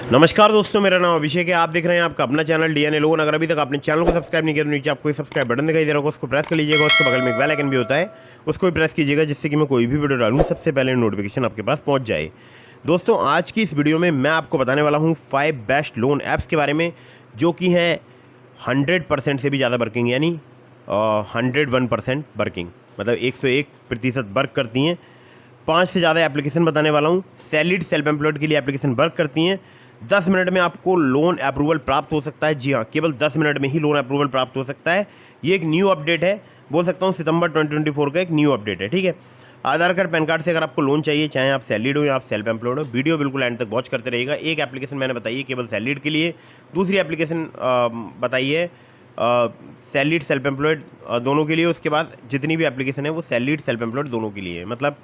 नमस्कार दोस्तों, मेरा नाम अभिषेक है। आप देख रहे हैं आपका अपना चैनल डीएनए लोन। अगर अभी तक आपने चैनल को सब्सक्राइब नहीं किया तो नीचे आपको सब्सक्राइब बटन दिखाई दे रहा होगा, उसको प्रेस कर लीजिएगा। उसके बगल में एक बेल आइकन भी होता है, उसको भी प्रेस कीजिएगा, जिससे कि मैं कोई भी वीडियो डालूँ सबसे पहले नोटिफिकेशन आपके पास पहुँच जाए। दोस्तों, आज की इस वीडियो में मैं आपको बताने वाला हूँ 5 बेस्ट लोन ऐप्स के बारे में, जो कि हैं 100% से भी ज़्यादा वर्किंग, यानी 101% वर्किंग, मतलब 101% वर्क करती हैं। 5 से ज़्यादा एप्लीकेशन बताने वाला हूँ। सैलरीड सेल्फ एम्प्लॉयड के लिए एप्लीकेशन वर्क करती हैं। 10 मिनट में आपको लोन अप्रूवल प्राप्त हो सकता है। जी हाँ, केवल 10 मिनट में ही लोन अप्रूवल प्राप्त हो सकता है। ये एक न्यू अपडेट है, बोल सकता हूँ सितंबर 2024 का एक न्यू अपडेट है। ठीक है, आधार कार्ड पैन कार्ड से अगर आपको लोन चाहिए, चाहे आप सैलरीड हो या आप सेल्फ एम्प्लॉयड हो, वीडियो बिल्कुल एंड तक वॉच करते रहिएगा। एक एप्लीकेशन मैंने बताई है केवल सैलरीड के लिए, दूसरी एप्लीकेशन बताई है सैलरीड सेल्फ एम्प्लॉयड दोनों के लिए। उसके बाद जितनी भी एप्लीकेशन है वो सैलरीड सेल्फ एम्प्लॉयड दोनों के लिए है। मतलब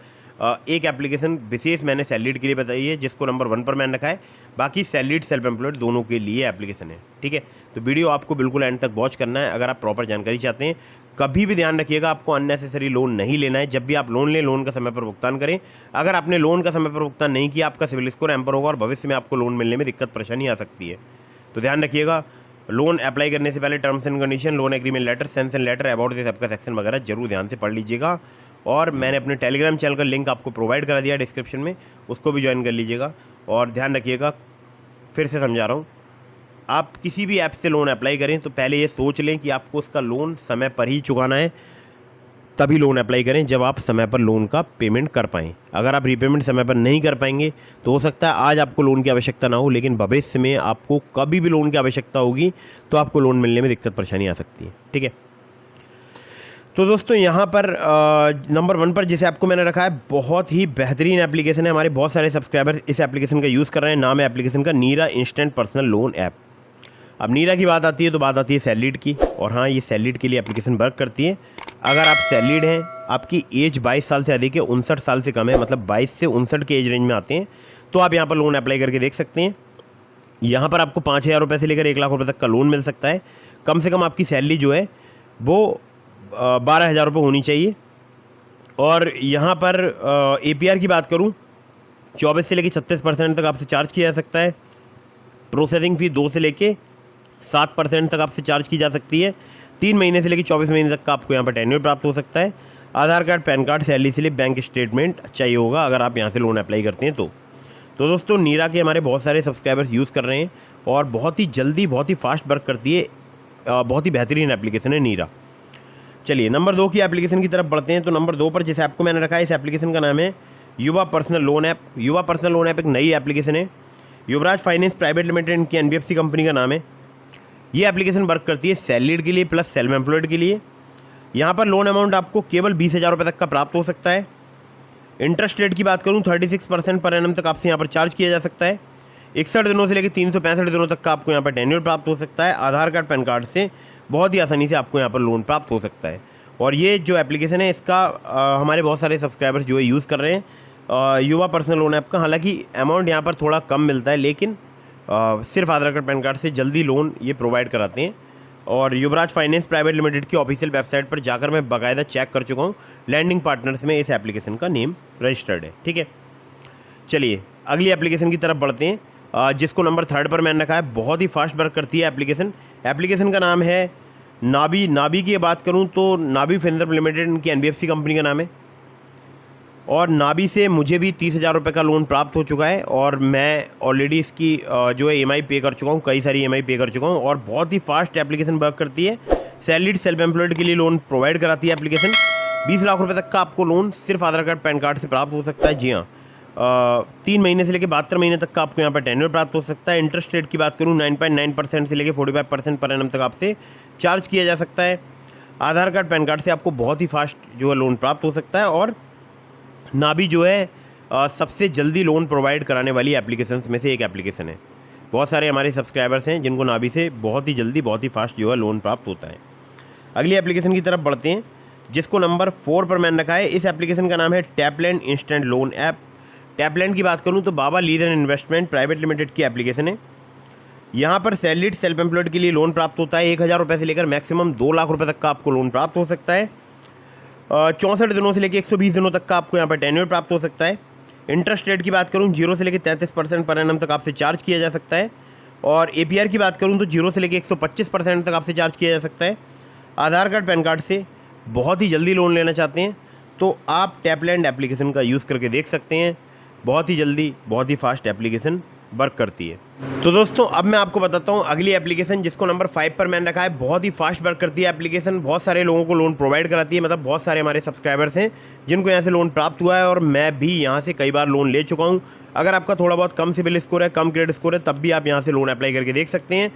एक एप्लीकेशन विशेष मैंने सैलरीड के लिए बताई है, जिसको नंबर 1 पर मैंने रखा है। बाकी सैलरीड सेल्फ एम्प्लॉयड दोनों के लिए एप्लीकेशन है। ठीक है, तो वीडियो आपको बिल्कुल एंड तक वॉच करना है अगर आप प्रॉपर जानकारी चाहते हैं। कभी भी ध्यान रखिएगा, आपको अननेसेसरी लोन नहीं लेना है। जब भी आप लोन लें, लोन का समय पर भुगतान करें। अगर आपने लोन का समय पर भुगतान नहीं किया, आपका सिविल स्कोर एम्पर होगा और भविष्य में आपको लोन मिलने में दिक्कत परेशानी आ सकती है। तो ध्यान रखिएगा, लोन अप्लाई करने से पहले terms and condition, loan agreement letter, sanction letter, about this सबका सेक्शन वगैरह जरूर ध्यान से पढ़ लीजिएगा। और मैंने अपने टेलीग्राम चैनल का लिंक आपको प्रोवाइड करा दिया डिस्क्रिप्शन में, उसको भी ज्वाइन कर लीजिएगा। और ध्यान रखिएगा, फिर से समझा रहा हूँ, आप किसी भी ऐप से लोन अप्लाई करें तो पहले ये सोच लें कि आपको उसका लोन समय पर ही चुकाना है, तभी लोन अप्लाई करें जब आप समय पर लोन का पेमेंट कर पाएँ। अगर आप रीपेमेंट समय पर नहीं कर पाएंगे तो हो सकता है आज आपको लोन की आवश्यकता ना हो, लेकिन भविष्य में आपको कभी भी लोन की आवश्यकता होगी तो आपको लोन मिलने में दिक्कत परेशानी आ सकती है। ठीक है, तो दोस्तों यहाँ पर नंबर 1 पर जिस ऐप को मैंने रखा है, बहुत ही बेहतरीन एप्लीकेशन है। हमारे बहुत सारे सब्सक्राइबर्स इस एप्लीकेशन का यूज़ कर रहे हैं। नाम है एप्लीकेशन का नीरा इंस्टेंट पर्सनल लोन ऐप। अब नीरा की बात आती है तो बात आती है सैलरीड की, और हाँ, ये सैलरीड के लिए एप्लीकेशन वर्क करती है। अगर आप सैलरीड हैं, आपकी एज 22 साल से अधिक है, 59 साल से कम है, मतलब 22 से 59 के एज रेंज में आते हैं, तो आप यहाँ पर लोन अप्लाई करके देख सकते हैं। यहाँ पर आपको 5,000 रुपये से लेकर 1 लाख रुपये तक का लोन मिल सकता है। कम से कम आपकी सैलरी जो है वो 12,000 रुपये होनी चाहिए। और यहाँ पर APR की बात करूँ, 24 से लेकर 36% तक आपसे चार्ज किया जा सकता है। प्रोसेसिंग फ़ी 2 से लेकर 7% तक आपसे चार्ज की जा सकती है। 3 महीने से लेकर 24 महीने तक का आपको यहाँ पर टेन्योर प्राप्त हो सकता है। आधार कार्ड, पैन कार्ड, सैलरी से लिए बैंक स्टेटमेंट चाहिए होगा अगर आप यहाँ से लोन अप्लाई करते हैं तो दोस्तों, नीरा के हमारे बहुत सारे सब्सक्राइबर्स यूज़ कर रहे हैं और बहुत ही जल्दी, बहुत ही फास्ट वर्क करती है। बहुत ही बेहतरीन एप्लीकेशन है नीरा। चलिए नंबर 2 की एप्लीकेशन की तरफ बढ़ते हैं। तो नंबर 2 पर जिस ऐप को मैंने रखा है, इस एप्लीकेशन का नाम है युवा पर्सनल लोन ऐप। युवा पर्सनल लोन ऐप एक नई एप्लीकेशन है, युवराज फाइनेंस प्राइवेट लिमिटेड की NBFC कंपनी का नाम है। ये एप्लीकेशन वर्क करती है सैलरीड के लिए प्लस सेल्फ एम्प्लॉयड के लिए। यहाँ पर लोन अमाउंट आपको केवल 20,000 रुपये तक का प्राप्त हो सकता है। इंटरेस्ट रेट की बात करूँ, 36% पर एनम तक आपसे यहाँ पर चार्ज किया जा सकता है। 61 दिनों से लेकर 365 दिनों तक का आपको यहाँ पर टेन्योर प्राप्त हो सकता है। आधार कार्ड, पैन कार्ड से बहुत ही आसानी से आपको यहाँ पर लोन प्राप्त हो सकता है। और ये जो एप्लीकेशन है, इसका हमारे बहुत सारे सब्सक्राइबर्स जो है यूज़ कर रहे हैं युवा पर्सनल लोन ऐप का। हालांकि अमाउंट यहाँ पर थोड़ा कम मिलता है, लेकिन सिर्फ आधार कार्ड, पैन कार्ड से जल्दी लोन ये प्रोवाइड कराते हैं। और युवराज फाइनेंस प्राइवेट लिमिटेड की ऑफिशियल वेबसाइट पर जाकर मैं बाकायदा चेक कर चुका हूँ, लैंडिंग पार्टनर्स में इस एप्लीकेशन का नेम रजिस्टर्ड है। ठीक है, चलिए अगली एप्लीकेशन की तरफ बढ़ते हैं, जिसको नंबर 3 पर मैंने रखा है। बहुत ही फास्ट वर्क करती है एप्लीकेशन का नाम है नाबी। नाबी की बात करूं तो नाबी फिनसर्व लिमिटेड इनकी NBFC कंपनी का नाम है। और नाबी से मुझे भी 30,000 रुपये का लोन प्राप्त हो चुका है और मैं ऑलरेडी इसकी जो है EMI पे कर चुका हूँ, कई सारी EMI पे कर चुका हूँ। और बहुत ही फास्ट एप्लीकेशन वर्क करती है। सैलरीड सेल्फ एम्प्लॉयड के लिए लोन प्रोवाइड कराती है एप्लीकेशन। 20 लाख रुपये तक का आपको लोन सिर्फ आधार कार्ड, पैन कार्ड से प्राप्त हो सकता है। जी हाँ, 3 महीने से लेकर 72 महीने तक का आपको यहाँ पर टेन्योर प्राप्त हो सकता है। इंटरेस्ट रेट की बात करूँ, 9.9% से लेकर 45% पर एनम तक आपसे चार्ज किया जा सकता है। आधार कार्ड, पैन कार्ड से आपको बहुत ही फास्ट जो है लोन प्राप्त हो सकता है। और नाबी जो है सबसे जल्दी लोन प्रोवाइड कराने वाली एप्लीकेशंस में से एक एप्लीकेशन है। बहुत सारे हमारे सब्सक्राइबर्स हैं जिनको नाबी से बहुत ही जल्दी, बहुत ही फास्ट जो है लोन प्राप्त होता है। अगली एप्लीकेशन की तरफ बढ़ते हैं, जिसको नंबर 4 पर मैंने रखा है। इस एप्लीकेशन का नाम है टैपलैंड इंस्टेंट लोन ऐप। टैपलैंड की बात करूं तो बाबा लीजर इन्वेस्टमेंट प्राइवेट लिमिटेड की एप्लीकेशन है। यहाँ पर सैलरीड सेल्फ एम्प्लॉयड के लिए लोन प्राप्त होता है। 1,000 रुपये से लेकर मैक्सिमम 2 लाख रुपये तक का आपको लोन प्राप्त हो सकता है। 64 दिनों से लेकर 120 दिनों तक का आपको यहाँ पर टेन्योर प्राप्त हो सकता है। इंटरेस्ट रेट की बात करूँ 0 से लेकर 33% पर एनम तक आपसे चार्ज किया जा सकता है। और APR की बात करूँ तो 0 से लेकर 125% तक आपसे चार्ज किया जा सकता है। आधार कार्ड पैन कार्ड से बहुत ही जल्दी लोन लेना चाहते हैं तो आप टैपलैंड एप्लीकेशन का यूज़ करके देख सकते हैं। बहुत ही जल्दी, बहुत ही फास्ट एप्लीकेशन वर्क करती है। तो दोस्तों अब मैं आपको बताता हूँ अगली एप्लीकेशन जिसको नंबर 5 पर मैंने रखा है। बहुत ही फास्ट वर्क करती है एप्लीकेशन, बहुत सारे लोगों को लोन प्रोवाइड कराती है। मतलब बहुत सारे हमारे सब्सक्राइबर्स हैं जिनको यहाँ से लोन प्राप्त हुआ है और मैं भी यहाँ से कई बार लोन ले चुका हूँ। अगर आपका थोड़ा बहुत कम सिबिल स्कोर है, कम क्रेडिट स्कोर है, तब भी आप यहाँ से लोन अप्लाई करके देख सकते हैं।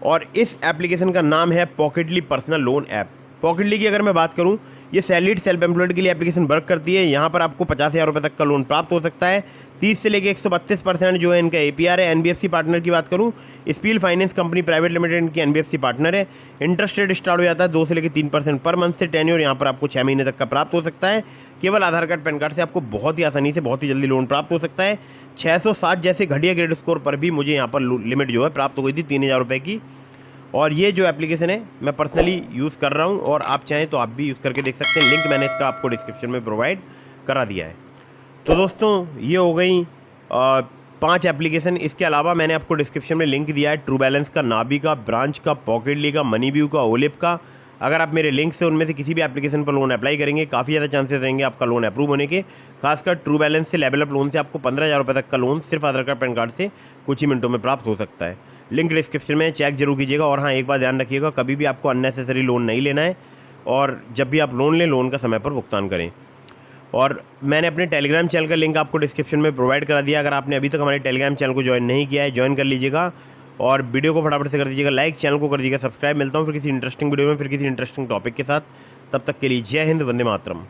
और इस एप्लीकेशन का नाम है पॉकेटली पर्सनल लोन ऐप। पॉकेटली की अगर मैं बात करूँ, ये सैलरीड सेल्फ एम्प्लॉयड के लिए एप्लीकेशन वर्क करती है। यहाँ पर आपको 50,000 रुपये तक का लोन प्राप्त हो सकता है। 30 से लेकर 132% जो है इनका APR है। NBFC पार्टनर की बात करूँ, spill finance company private limited इनकी NBFC पार्टनर है। इंटरेस्ट रेट स्टार्ट हो जाता है 2 से लेकर 3% पर मंथ से। टेन्योर यहाँ पर आपको 6 महीने तक का प्राप्त हो सकता है। केवल आधार कार्ड पैन कार्ड से आपको बहुत ही आसानी से, बहुत ही जल्दी लोन प्राप्त हो सकता है। 607 जैसे घटिया क्रेडिट स्कोर पर भी मुझे यहाँ पर लिमिट जो है प्राप्त हो गई थी 3,000 रुपये की। और ये जो एप्लीकेशन है मैं पर्सनली यूज़ कर रहा हूँ और आप चाहें तो आप भी यूज़ करके देख सकते हैं। लिंक मैंने इसका आपको डिस्क्रिप्शन में प्रोवाइड करा दिया है। तो दोस्तों ये हो गई 5 एप्लीकेशन। इसके अलावा मैंने आपको डिस्क्रिप्शन में लिंक दिया है ट्रू बैलेंस का, नाबी का, ब्रांच का, पॉकेटली का, मनीव्यू का, ओलिप का। अगर आप मेरे लिंक से उनमें से किसी भी एप्लीकेशन पर लोन अप्लाई करेंगे, काफ़ी ज़्यादा चांसेस रहेंगे आपका लोन अप्रूव होने के। खासकर ट्रू बैलेंस से, लेवल अप लोन से आपको 15,000 रुपये तक का लोन सिर्फ आधार कार्ड पैन कार्ड से कुछ ही मिनटों में प्राप्त हो सकता है। लिंक डिस्क्रिप्शन में चेक जरूर कीजिएगा। और हाँ, एक बात ध्यान रखिएगा, कभी भी आपको अननेसेसरी लोन नहीं लेना है और जब भी आप लोन लें, लोन का समय पर भुगतान करें। और मैंने अपने टेलीग्राम चैनल का लिंक आपको डिस्क्रिप्शन में प्रोवाइड करा दिया। अगर आपने अभी तक हमारे टेलीग्राम चैनल को ज्वाइन नहीं किया है, ज्वाइन कर लीजिएगा और वीडियो को फटाफट से कर दीजिएगा लाइक, चैनल को कर दीजिएगा सब्सक्राइब। मिलता हूँ फिर किसी इंटरेस्टिंग वीडियो में, फिर किसी इंटरेस्टिंग टॉपिक के साथ। तब तक के लिए जय हिंद, वंदे मातरम।